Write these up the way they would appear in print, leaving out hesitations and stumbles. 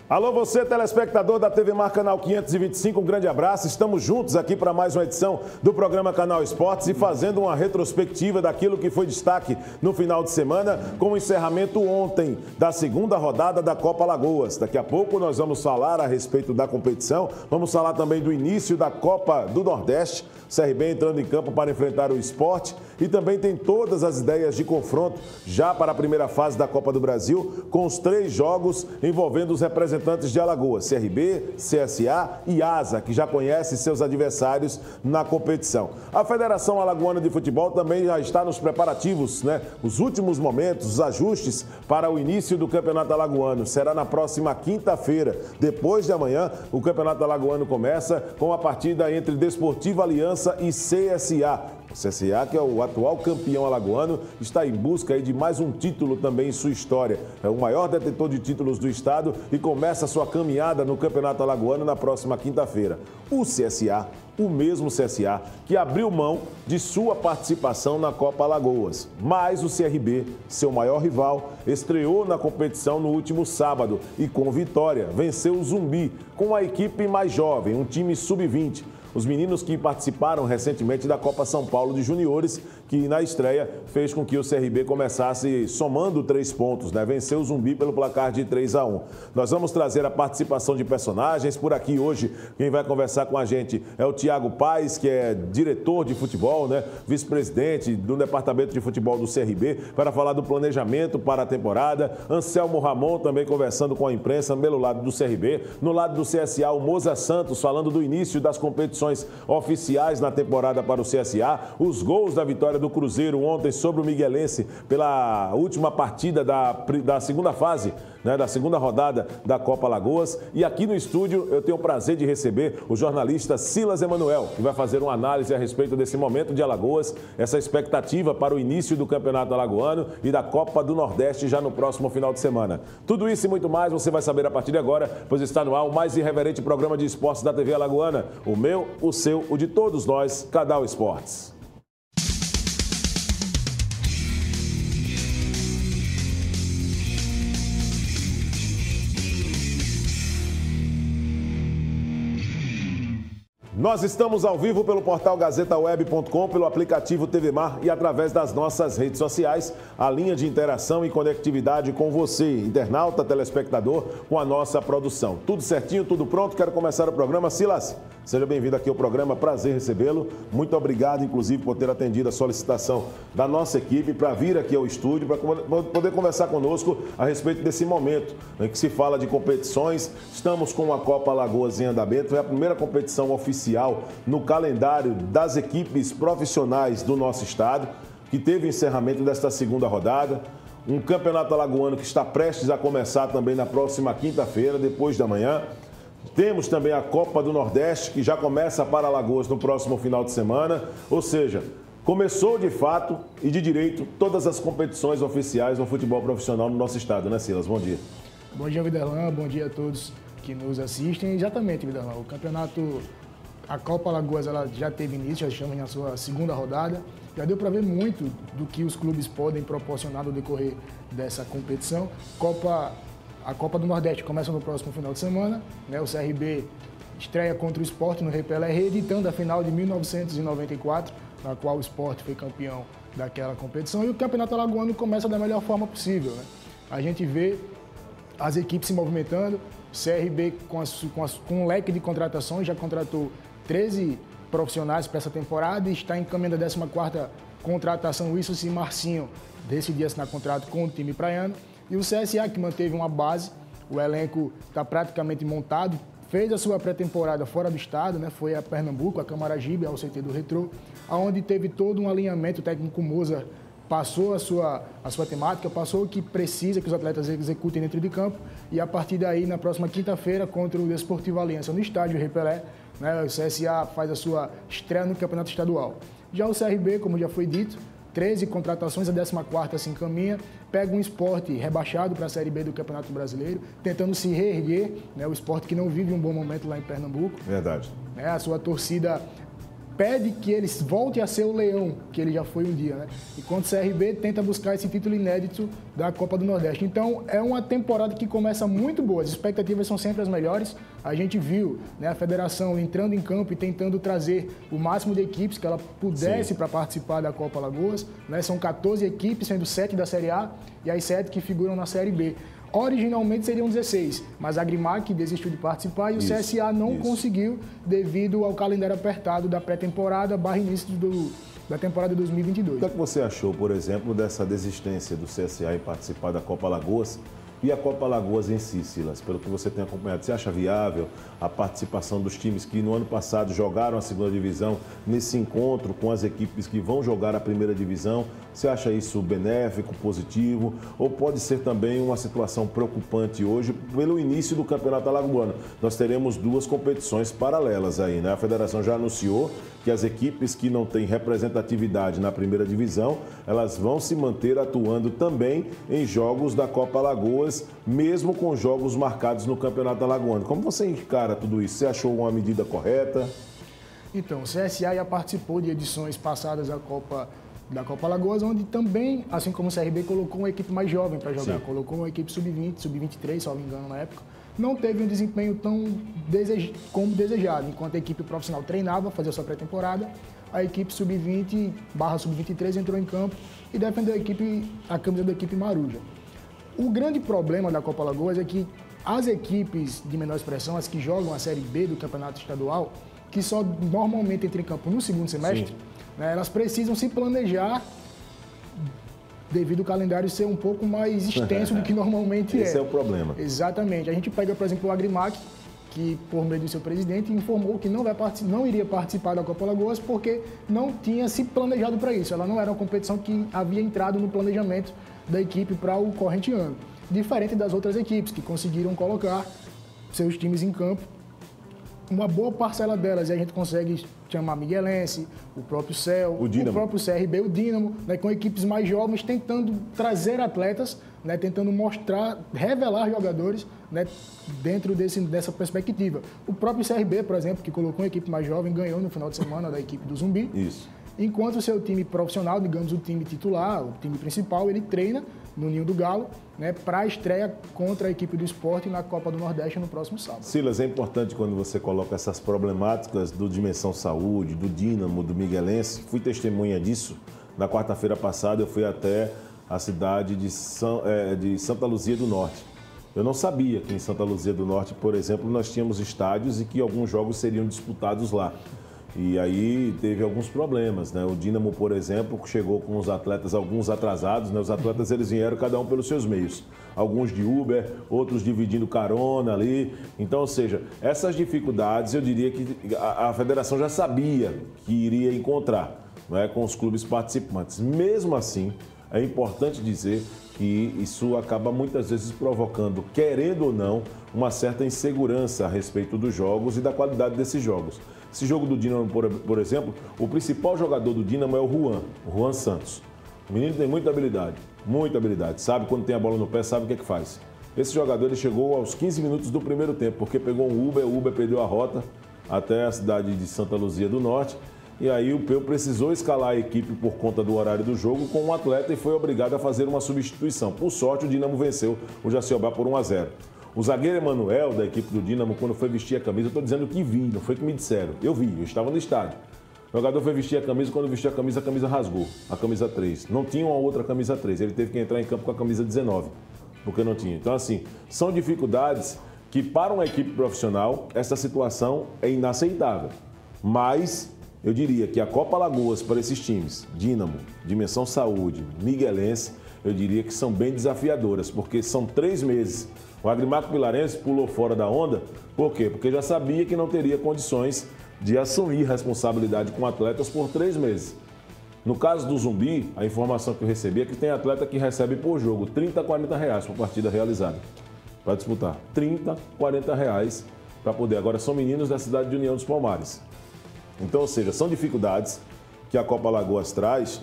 Alô, você, telespectador da TV Mar Canal 525, um grande abraço. Estamos juntos aqui para mais uma edição do programa Canal Esportes e fazendo uma retrospectiva daquilo que foi destaque no final de semana, com o encerramento ontem da segunda rodada da Copa Alagoas. Daqui a pouco nós vamos falar a respeito da competição, vamos falar também do início da Copa do Nordeste, CRB entrando em campo para enfrentar o Sport, e também tem todas as ideias de confronto já para a primeira fase da Copa do Brasil, com os 3 jogos envolvendo os representantes de Alagoas, CRB, CSA e ASA, que já conhece seus adversários na competição. A Federação Alagoana de Futebol também já está nos preparativos, os últimos momentos, os ajustes para o início do Campeonato Alagoano. Será na próxima quinta-feira. Depois de amanhã, o Campeonato Alagoano começa com a partida entre Desportivo Aliança e CSA. O CSA, que é o atual campeão alagoano, está em busca aí de mais um título também em sua história. É o maior detentor de títulos do estado e começa a sua caminhada no Campeonato Alagoano na próxima quinta-feira. O CSA, o mesmo CSA, que abriu mão de sua participação na Copa Alagoas. Mas o CRB, seu maior rival, estreou na competição no último sábado e, com vitória, venceu o Zumbi, com a equipe mais jovem, um time sub-20. Os meninos que participaram recentemente da Copa São Paulo de Juniores, que na estreia fez com que o CRB começasse somando 3 pontos, Venceu o Zumbi pelo placar de 3-1. Nós vamos trazer a participação de personagens. Por aqui hoje, quem vai conversar com a gente é o Thiago Paes, que é diretor de futebol, vice-presidente do departamento de futebol do CRB, para falar do planejamento para a temporada. Anselmo Ramon também conversando com a imprensa pelo lado do CRB. No lado do CSA, o Moza Santos falando do início das competições oficiais na temporada para o CSA, os gols da vitória do Cruzeiro ontem sobre o Miguelense pela última partida da segunda fase, da segunda rodada da Copa Alagoas. E aqui no estúdio eu tenho o prazer de receber o jornalista Silas Emanuel, que vai fazer uma análise a respeito desse momento de Alagoas, essa expectativa para o início do Campeonato Alagoano e da Copa do Nordeste já no próximo final de semana. Tudo isso e muito mais você vai saber a partir de agora, pois está no ar o mais irreverente programa de esportes da TV Alagoana, o meu, o seu, o de todos nós, Canal Esportes. Nós estamos ao vivo pelo portal gazetaweb.com, pelo aplicativo TV Mar e através das nossas redes sociais, a linha de interação e conectividade com você, internauta, telespectador, com a nossa produção. Tudo certinho, tudo pronto? Quero começar o programa. Silas, seja bem-vindo aqui ao programa, prazer recebê-lo. Muito obrigado, inclusive, por ter atendido a solicitação da nossa equipe para vir aqui ao estúdio, para poder conversar conosco a respeito desse momento em que se fala de competições. Estamos com a Copa Alagoas em andamento, é a primeira competição oficial no calendário das equipes profissionais do nosso estado, que teve o encerramento desta segunda rodada. Um campeonato alagoano que está prestes a começar também na próxima quinta-feira, depois da manhã. Temos também a Copa do Nordeste, que já começa para Alagoas no próximo final de semana. Ou seja, começou de fato e de direito todas as competições oficiais no futebol profissional no nosso estado, né, Silas? Bom dia. Bom dia, Viderlan. Bom dia a todos que nos assistem. Exatamente, Viderlan. O campeonato... A Copa Alagoas ela já teve início, já estamos na sua segunda rodada. Já deu para ver muito do que os clubes podem proporcionar no decorrer dessa competição. A Copa do Nordeste começa no próximo final de semana. O CRB estreia contra o Sport no Repelé, reeditando a final de 1994, na qual o Sport foi campeão daquela competição. E o Campeonato Alagoano começa da melhor forma possível. A gente vê as equipes se movimentando. CRB com um leque de contratações, já contratou 13 profissionais para essa temporada e está encaminhando a 14ª contratação. Wilson e Marcinho decidiu assinar contrato com o time praiano. E o CSA, que manteve uma base, o elenco está praticamente montado, fez a sua pré-temporada fora do estado, foi a Pernambuco, a Camaragibe, ao CT do Retrô, onde teve todo um alinhamento. O técnico Moza passou a sua temática, passou o que precisa que os atletas executem dentro de campo, e a partir daí, na próxima quinta-feira, contra o Desportivo Aliança, no estádio Repelé, o CSA faz a sua estreia no Campeonato Estadual. Já o CRB, como já foi dito, 13 contratações, a 14ª se encaminha, pega um Sport rebaixado para a Série B do Campeonato Brasileiro, tentando se reerguer, o Sport que não vive um bom momento lá em Pernambuco. Verdade. A sua torcida pede que ele volte a ser o leão, que ele já foi um dia, né? Enquanto o CRB tenta buscar esse título inédito da Copa do Nordeste. Então, é uma temporada que começa muito boa, as expectativas são sempre as melhores. A gente viu, né, a federação entrando em campo e tentando trazer o máximo de equipes que ela pudesse para participar da Copa Alagoas, né? São 14 equipes, sendo 7 da Série A e as 7 que figuram na Série B. Originalmente seriam 16, mas a Agrimac desistiu de participar e o CSA não conseguiu devido ao calendário apertado da pré-temporada / início da temporada de 2022. O que você achou, por exemplo, dessa desistência do CSA em participar da Copa Alagoas e a Copa Alagoas em si, Silas? Pelo que você tem acompanhado, você acha viável a participação dos times que no ano passado jogaram a segunda divisão nesse encontro com as equipes que vão jogar a primeira divisão? Você acha isso benéfico, positivo? Ou pode ser também uma situação preocupante hoje pelo início do Campeonato Alagoano? Nós teremos 2 competições paralelas aí, né? A federação já anunciou que as equipes que não têm representatividade na primeira divisão, elas vão se manter atuando também em jogos da Copa Alagoas, mesmo com jogos marcados no Campeonato Alagoano. Como você encara tudo isso? Você achou uma medida correta? Então, o CSA já participou de edições passadas da Copa Alagoas, onde também, assim como o CRB, colocou uma equipe mais jovem para jogar. Sim. Colocou uma equipe sub-20, sub-23, se não me engano, na época. Não teve um desempenho tão como desejado. Enquanto a equipe profissional treinava, fazia sua pré-temporada, a equipe sub-20 / sub-23 entrou em campo e defendeu a camisa da equipe Maruja. O grande problema da Copa Alagoas é que as equipes de menor expressão, as que jogam a Série B do Campeonato Estadual, que só normalmente entram em campo no segundo semestre, né, elas precisam se planejar devido ao calendário ser um pouco mais extenso do que normalmente é. Esse é o problema. Exatamente. A gente pega, por exemplo, o Agrimac, que, por meio do seu presidente, informou que não iria participar da Copa Alagoas porque não tinha se planejado para isso. Ela não era uma competição que havia entrado no planejamento da equipe para o corrente ano. Diferente das outras equipes, que conseguiram colocar seus times em campo. Uma boa parcela delas, e a gente consegue chamar Miguelense, o próprio CEL, o próprio CRB, o Dínamo, né, com equipes mais jovens, tentando trazer atletas, né, tentando mostrar, revelar jogadores, né, dentro dessa perspectiva. O próprio CRB, por exemplo, que colocou uma equipe mais jovem, ganhou no final de semana da equipe do Zumbi. Isso. Enquanto o seu time profissional, digamos o time titular, o time principal, ele treina no Ninho do Galo, né, para a estreia contra a equipe do Sport na Copa do Nordeste no próximo sábado. Silas, é importante quando você coloca essas problemáticas do Dimensão Saúde, do Dínamo, do Miguelense. Fui testemunha disso. Na quarta-feira passada eu fui até a cidade de Santa Luzia do Norte. Eu não sabia que em Santa Luzia do Norte, por exemplo, nós tínhamos estádios e que alguns jogos seriam disputados lá. E aí teve alguns problemas, né? O Dínamo, por exemplo, chegou com os atletas, alguns atrasados, né? Os atletas, eles vieram cada um pelos seus meios. Alguns de Uber, outros dividindo carona ali. Então, ou seja, essas dificuldades, eu diria que a federação já sabia que iria encontrar, né, com os clubes participantes. Mesmo assim, é importante dizer que isso acaba muitas vezes provocando, querendo ou não, uma certa insegurança a respeito dos jogos e da qualidade desses jogos. Esse jogo do Dínamo, por exemplo, o principal jogador do Dínamo é o Juan Santos. O menino tem muita habilidade, sabe quando tem a bola no pé, sabe o que é que faz. Esse jogador ele chegou aos 15 minutos do primeiro tempo, porque pegou um Uber, o Uber perdeu a rota até a cidade de Santa Luzia do Norte, e aí o Peu precisou escalar a equipe por conta do horário do jogo com um atleta e foi obrigado a fazer uma substituição. Por sorte, o Dínamo venceu o Jaciobá por 1-0. O zagueiro Emanuel, da equipe do Dínamo, quando foi vestir a camisa, eu estou dizendo que vi, não foi que me disseram. Eu vi, eu estava no estádio. O jogador foi vestir a camisa, quando vestiu a camisa rasgou, a camisa 3. Não tinha uma outra camisa 3, ele teve que entrar em campo com a camisa 19, porque não tinha. Então, assim, são dificuldades que, para uma equipe profissional, essa situação é inaceitável. Mas eu diria que a Copa Alagoas, para esses times, Dínamo, Dimensão Saúde, Miguelense, eu diria que são bem desafiadoras, porque são 3 meses. O Agrimac Pilarense pulou fora da onda, por quê? Porque já sabia que não teria condições de assumir responsabilidade com atletas por 3 meses. No caso do Zumbi, a informação que eu recebi é que tem atleta que recebe por jogo R$30 a R$40 por partida realizada, para disputar. R$30 a R$40 para poder. Agora são meninos da cidade de União dos Palmares. Então, ou seja, são dificuldades que a Copa Alagoas traz,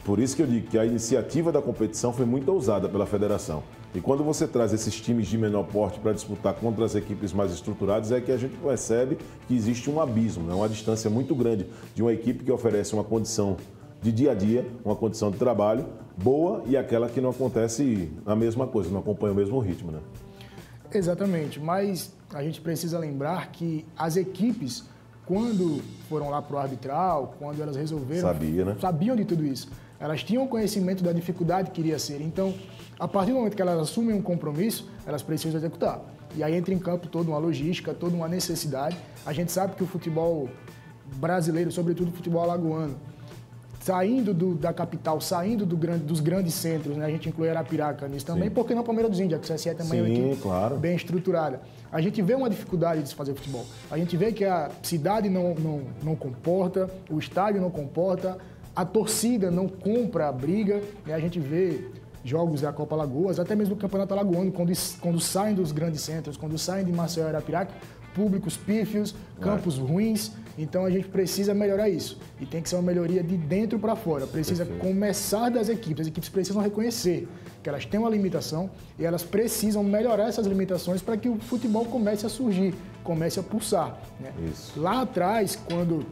por isso que eu digo que a iniciativa da competição foi muito ousada pela federação. E quando você traz esses times de menor porte para disputar contra as equipes mais estruturadas, é que a gente percebe que existe um abismo, né? Uma distância muito grande de uma equipe que oferece uma condição de dia a dia, uma condição de trabalho boa e aquela que não acontece a mesma coisa, não acompanha o mesmo ritmo, né? Exatamente, mas a gente precisa lembrar que as equipes, quando foram lá para o arbitral, quando elas resolveram, sabiam de tudo isso. Elas tinham conhecimento da dificuldade que iria ser. Então, a partir do momento que elas assumem um compromisso, elas precisam executar. E aí entra em campo toda uma logística, toda uma necessidade. A gente sabe que o futebol brasileiro, sobretudo o futebol alagoano, saindo da capital, saindo dos grandes centros, né? A gente inclui Arapiraca nisso também, porque não Palmeiras dos Índios, que o CSE também é uma equipe bem estruturada. A gente vê uma dificuldade de se fazer futebol. A gente vê que a cidade não comporta, o estádio não comporta, a torcida não compra a briga, né? A gente vê jogos da Copa Alagoas, até mesmo do Campeonato Alagoano, quando saem dos grandes centros, quando saem de Maceió e Arapiraca, públicos pífios, campos ruins. Então a gente precisa melhorar isso. E tem que ser uma melhoria de dentro para fora. Precisa começar das equipes. As equipes precisam reconhecer que elas têm uma limitação e elas precisam melhorar essas limitações para que o futebol comece a surgir, comece a pulsar, né? Lá atrás, quando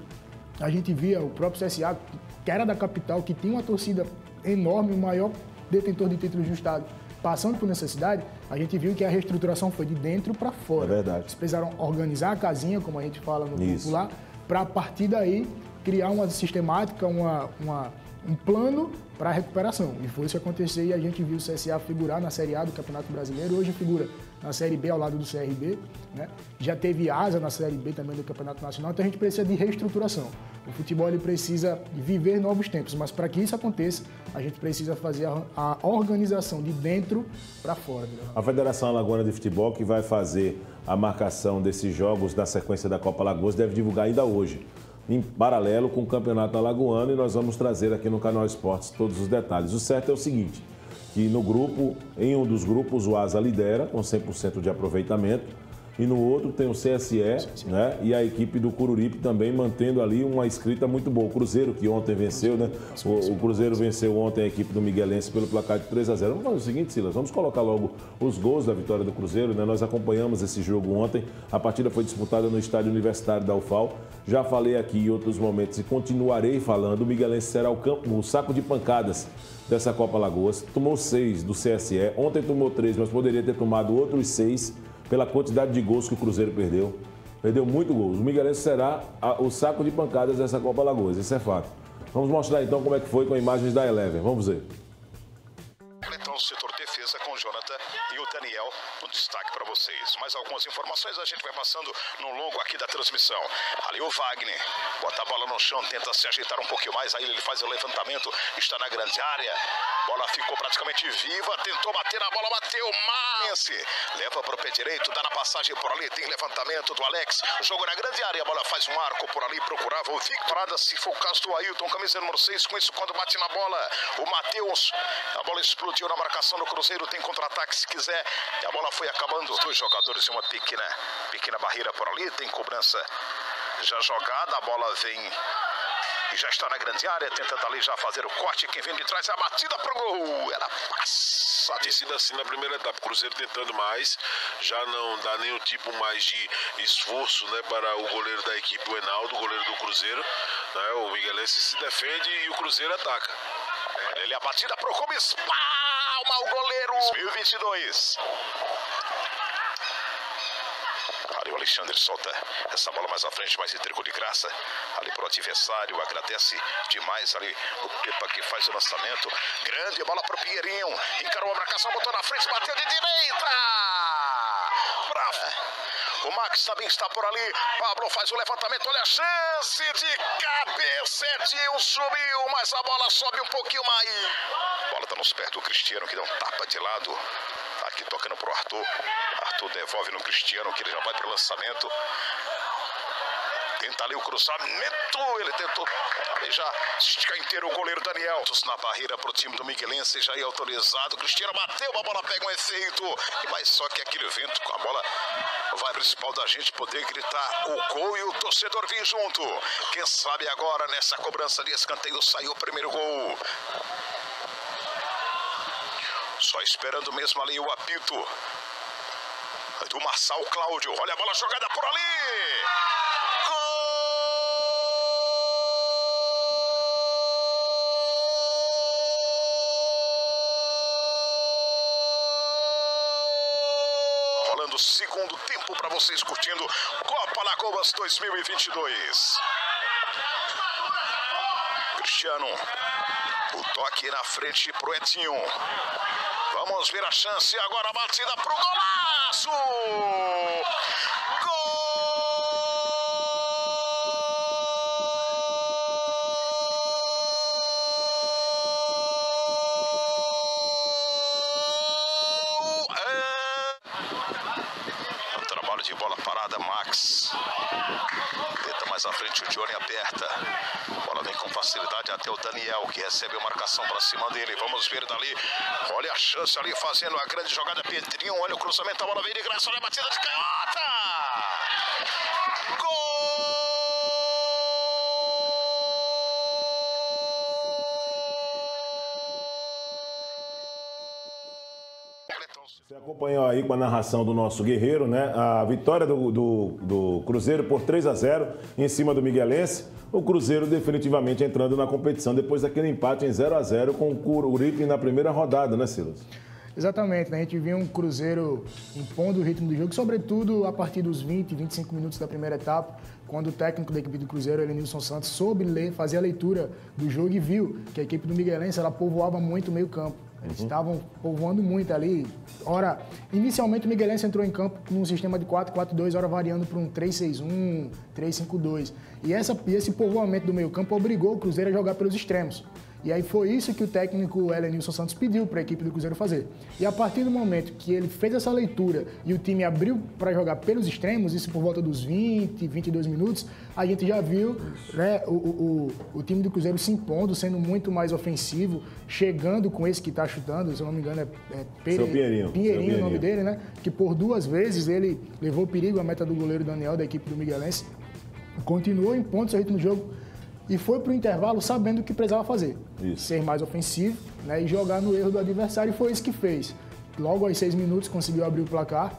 a gente via o próprio CSA, que era da capital, que tinha uma torcida enorme, o maior detentor de títulos do estado, passando por necessidade, a gente viu que a reestruturação foi de dentro para fora. É verdade. Eles precisaram organizar a casinha, como a gente fala no grupo lá, para a partir daí criar uma sistemática, um plano para a recuperação. E foi isso que aconteceu e a gente viu o CSA figurar na Série A do Campeonato Brasileiro, hoje figura na Série B ao lado do CRB, né? Já teve asa na Série B também do Campeonato Nacional, então a gente precisa de reestruturação. O futebol ele precisa viver novos tempos, mas para que isso aconteça, a gente precisa fazer a organização de dentro para fora. A Federação Alagoana de Futebol, que vai fazer a marcação desses jogos da sequência da Copa Alagoas, deve divulgar ainda hoje, em paralelo com o Campeonato Alagoano, e nós vamos trazer aqui no Canal Esportes todos os detalhes. O certo é o seguinte, que no grupo, em um dos grupos, o Asa lidera com 100% de aproveitamento, e no outro tem o CSE, né? E a equipe do Coruripe também mantendo ali uma escrita muito boa. O Cruzeiro, que ontem venceu, né? O Cruzeiro venceu ontem a equipe do Miguelense pelo placar de 3-0. Vamos fazer o seguinte, Silas, vamos colocar logo os gols da vitória do Cruzeiro, né? Nós acompanhamos esse jogo ontem, a partida foi disputada no estádio universitário da UFAL. Já falei aqui em outros momentos e continuarei falando, o Miguelense será o saco de pancadas dessa Copa Alagoas. Tomou 6 do CSE, ontem tomou 3, mas poderia ter tomado outros 6 pela quantidade de gols que o Cruzeiro perdeu. Perdeu muito gols. O Miguelense será o saco de pancadas dessa Copa Alagoas, isso é fato. Vamos mostrar então como é que foi com imagens da Eleven. Vamos ver. Então, setor defesa com o Jonathan e o Daniel no destaque para vocês. Mais algumas informações a gente vai passando no longo aqui da transmissão. Ali o Wagner, bota a bola no chão, tenta se ajeitar um pouquinho mais, aí ele faz o levantamento, está na grande área. Bola ficou praticamente viva, tentou bater na bola, bateu, Mance. Leva para o pé direito, dá na passagem por ali, tem levantamento do Alex. Jogo na grande área, a bola faz um arco por ali, procurava o Victor, se for o caso do Ailton, camisa número 6, com isso quando bate na bola, o Matheus, a bola explodiu na marcação do Cruzeiro, tem contra-ataque se quiser, e a bola foi acabando. Os dois jogadores em uma pequena barreira por ali, tem cobrança já jogada, a bola vem e já está na grande área, tenta dali já fazer o corte, quem vem de trás é a batida pro gol, ela passa. Tem sido assim na primeira etapa, o Cruzeiro tentando mais, já não dá nenhum tipo mais de esforço, né, para o goleiro da equipe, o Enaldo, o goleiro do Cruzeiro, né, o Miguelense se defende e o Cruzeiro ataca. Ele a batida pro Clube, espalma o goleiro, 2022. Ali o Alexandre solta essa bola mais à frente, mas entregou de graça ali pro adversário, agradece demais ali o Pepa que faz o lançamento, grande bola pro Pinheirinho, encarou a marcação, botou na frente, bateu de direita, bravo, o Max também está por ali, Pablo faz o levantamento, olha a chance de cabeça, Edil subiu, mas a bola sobe um pouquinho mais, a bola tá nos pés do Cristiano que dá um tapa de lado, aqui tocando pro Arthur, Arthur devolve no Cristiano que ele já vai pro lançamento, tenta ali o cruzamento, ele tentou ali já estica inteiro o goleiro Daniel, na barreira pro time do Miguelense, já ia autorizado, Cristiano bateu, a bola pega um efeito, mas só que aquele vento com a bola vai principal da gente poder gritar o gol e o torcedor vir junto, quem sabe agora nessa cobrança de escanteio saiu o primeiro gol. Só esperando mesmo ali o apito do Marçal Cláudio. Olha a bola jogada por ali. Rolando o segundo tempo para vocês curtindo Copa Alagoas 2022. Cristiano, o toque na frente pro Etinho. Vamos ver a chance agora, a batida pro golaço! Gol! Um trabalho de bola parada, Max. Tenta mais à frente, o Johnny aperta. Bola vem com facilidade até o Daniel, que recebe a marcação para cima dele. Vamos ver dali. Olha a chance ali, fazendo a grande jogada. Pedrinho, olha o cruzamento, a bola vem de graça. Olha a batida de canhota. Gol! Você acompanhou aí com a narração do nosso guerreiro, né? A vitória do Cruzeiro por 3-0 em cima do Miguelense. O Cruzeiro definitivamente entrando na competição depois daquele empate em 0-0 com o Coruripe na primeira rodada, né, Silas? Exatamente, né? A gente viu um Cruzeiro impondo o ritmo do jogo, sobretudo a partir dos 20, 25 minutos da primeira etapa, quando o técnico da equipe do Cruzeiro, Elenilson Santos, soube fazer a leitura do jogo e viu que a equipe do Miguelense ela povoava muito o meio campo. Eles estavam povoando muito ali. Ora, inicialmente o Miguelense entrou em campo num sistema de 4-4-2, ora variando para um 3-6-1, 3-5-2. E esse povoamento do meio campo obrigou o Cruzeiro a jogar pelos extremos. E aí foi isso que o técnico Elenilson Santos pediu para a equipe do Cruzeiro fazer. E a partir do momento que ele fez essa leitura e o time abriu para jogar pelos extremos, isso por volta dos 20, 22 minutos, a gente já viu, né, o time do Cruzeiro se impondo, sendo muito mais ofensivo, chegando com esse que está chutando, se eu não me engano Pinheirinho o nome dele, né? Que por 2 vezes ele levou perigo à meta do goleiro Daniel da equipe do Miguelense, continuou impondo seu ritmo de jogo, e foi para o intervalo sabendo o que precisava fazer. Isso. Ser mais ofensivo, né, e jogar no erro do adversário, e foi isso que fez. Logo aos 6 minutos conseguiu abrir o placar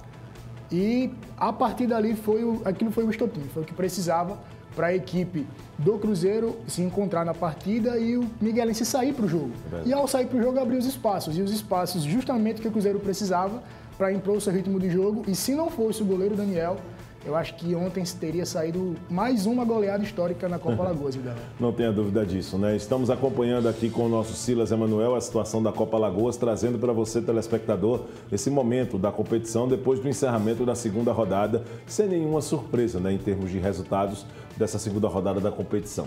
e a partir dali aquilo foi o estopim, foi o que precisava para a equipe do Cruzeiro se encontrar na partida e o Miguelense sair para o jogo. E ao sair para o jogo abriu os espaços, e os espaços justamente que o Cruzeiro precisava para impor o seu ritmo de jogo, e se não fosse o goleiro Daniel, eu acho que ontem teria saído mais uma goleada histórica na Copa Alagoas, Vidal. Não tenha dúvida disso, né? Estamos acompanhando aqui com o nosso Silas Emanuel a situação da Copa Alagoas, trazendo para você, telespectador, esse momento da competição depois do encerramento da segunda rodada, sem nenhuma surpresa, né, em termos de resultados dessa segunda rodada da competição.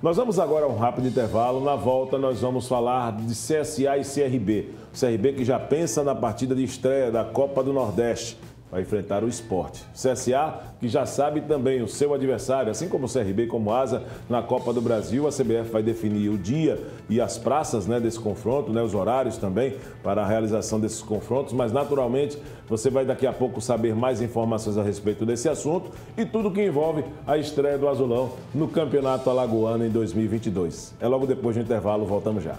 Nós vamos agora a um rápido intervalo. Na volta, nós vamos falar de CSA e CRB. O CRB que já pensa na partida de estreia da Copa do Nordeste. Vai enfrentar o Sport. CSA, que já sabe também o seu adversário, assim como o CRB, como Asa, na Copa do Brasil. A CBF vai definir o dia e as praças, né, desse confronto, né, os horários também para a realização desses confrontos. Mas, naturalmente, você vai daqui a pouco saber mais informações a respeito desse assunto e tudo que envolve a estreia do Azulão no Campeonato Alagoano em 2022. É logo depois do intervalo, voltamos já.